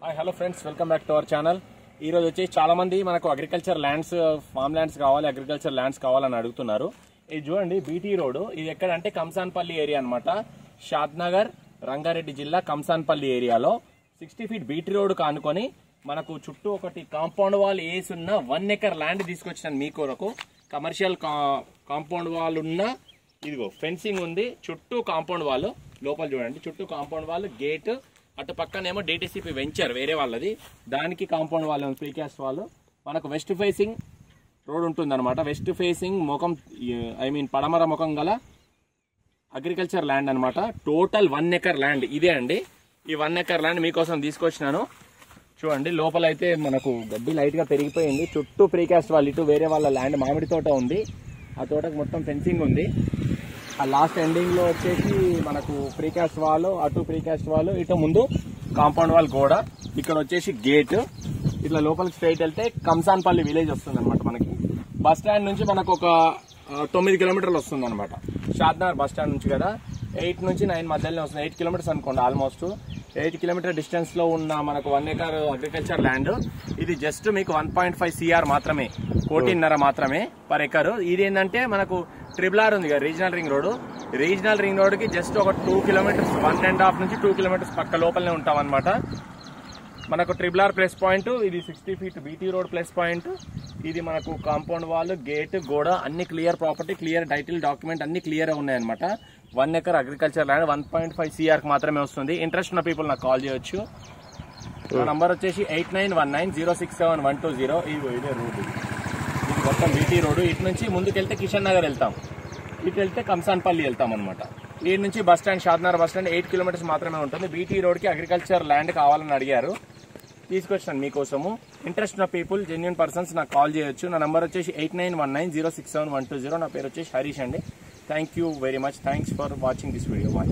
Hi hello friends, welcome back to our channel. ఈరోజు వచ్చి చాలా మంది మనకు అగ్రికల్చర్ ల్యాండ్స్, ఫామ్ ల్యాండ్స్ కావాలి, అగ్రికల్చర్ ల్యాండ్స్ కావాలని అడుగుతున్నారు. ఇది చూడండి, బీటీ రోడ్. ఇది ఎక్కడంటే కంసాన్పల్లి ఏరియా అనమాట. షాద్నగర్, రంగారెడ్డి జిల్లా కంసాన్పల్లి ఏరియాలో 60 ఫీట్ బీటీ రోడ్ కానుకొని మనకు చుట్టూ ఒకటి కాంపౌండ్ వాల్ వేసి ఉన్న 1 ఎకర్ ల్యాండ్ తీసుకొచ్చాను మీ కొరకు. కమర్షియల్ కాంపౌండ్ వాల్ ఉన్న, ఇదిగో ఫెన్సింగ్ ఉంది, చుట్టూ కాంపౌండ్ వాల్. లోపల చూడండి, చుట్టూ కాంపౌండ్ వాల్, గేట్, అటు పక్కనేమో డిటిసిపి వెంచర్ వేరే వాళ్ళది, దానికి కాంపౌండ్ వాల్, ప్రీకాస్ట్ వాల్. మనకు వెస్ట్ ఫేసింగ్ రోడ్ ఉంటుంది అనమాట. వెస్ట్ ఫేసింగ్ ముఖం, పడమర ముఖం గల అగ్రికల్చర్ ల్యాండ్ అనమాట. టోటల్ 1 ఎకర్ ల్యాండ్ ఇదే అండి. ఈ 1 ఎకర్ ల్యాండ్ మీకోసం తీసుకొచ్చినాను. చూడండి, లోపల అయితే మనకు గడ్డి లైట్ గా పెరిగిపోయింది. చుట్టూ ప్రీకాస్ట్ వాల్, ఇటు వేరే వాళ్ళ ల్యాండ్ మామిడి తోట ఉంది, ఆ తోటకు మొత్తం ఫెన్సింగ్ ఉంది. ఆ లాస్ట్ ఎండింగ్ లో వచ్చేసి మనకు ప్రీకాస్ట్ వాల్, అటు ప్రీకాస్ట్ వాల్, ఇటు ముందు కాంపౌండ్ వాల్, గోడ. ఇక్కడ వచ్చేసి గేట్. ఇట్లా లోపలికి స్ట్రైట్ వెళ్తే కంసాన్పల్లి విలేజ్ వస్తుంది అనమాట. మనకి బస్ స్టాండ్ నుంచి మనకు ఒక 9 కిలోమీటర్లు వస్తుంది అనమాట. షాద్నగర్ బస్ స్టాండ్ నుంచి కదా, 8 నుంచి 9 మధ్యలో వస్తుంది. 8 కిలోమీటర్స్ అనుకోండి. ఆల్మోస్ట్ 8 కిలోమీటర్ డిస్టెన్స్ లో ఉన్న మనకు 1 ఎకర్ అగ్రికల్చర్ ల్యాండ్. ఇది జస్ట్ మీకు 1.5 CR మాత్రమే, 1.5 మాత్రమే పర్ ఎకర్. ఇది ఏంటంటే మనకు RRR ఉంది కదా, regional ring road. Regional ring road కి జస్ట్ ఒక 2 కిలోమీటర్స్, 1.5 నుంచి 2 కిలోమీటర్స్ పక్క లోపలనే ఉంటాం అనమాట. మనకు RRR ప్లస్ పాయింట్. ఇది 60 feet BT road plus point. ఇది మనకు కాంపౌండ్ వాల్, గేట్, గోడ అన్ని clear property, clear title document అన్ని క్లియర్ ఉన్నాయన్నమాట. 1 ఎకర్ అగ్రికల్చర్ ల్యాండ్ 1.5 CR మాత్రమే వస్తుంది. ఇంట్రెస్ట్ ఉన్న పీపుల్ నాకు కాల్ చేయొచ్చు. నా నంబర్ వచ్చేసి 8919067120. ఇదే రోడ్, ఇది మొత్తం బీటీ రోడ్. ఇటు నుంచి ముందుకెళ్తే కిషన్ నగర్ వెళ్తాం, ఇటు వెళ్తే కంసాన్పల్లి వెళ్తాం అనమాట. ఈ నుంచి bus stand, Shadnagar bus stand 8 kilometres మాత్రమే ఉంటుంది. బీటీ రోడ్ కి అగ్రికల్చర్ ల్యాండ్ కావాలని అడిగారు, తీసుకొచ్చాను మీకోసము. ఇంట్రెస్ట్ ఉన్న పీపుల్, జెన్యూన్ పర్సన్స్ నాకు కాల్ చేయొచ్చు. నా నంబర్ వచ్చేసి 8919067120. నా పేరు వచ్చేసి హరీష్ అండి. Thank you very much. Thanks for watching this video. Bye.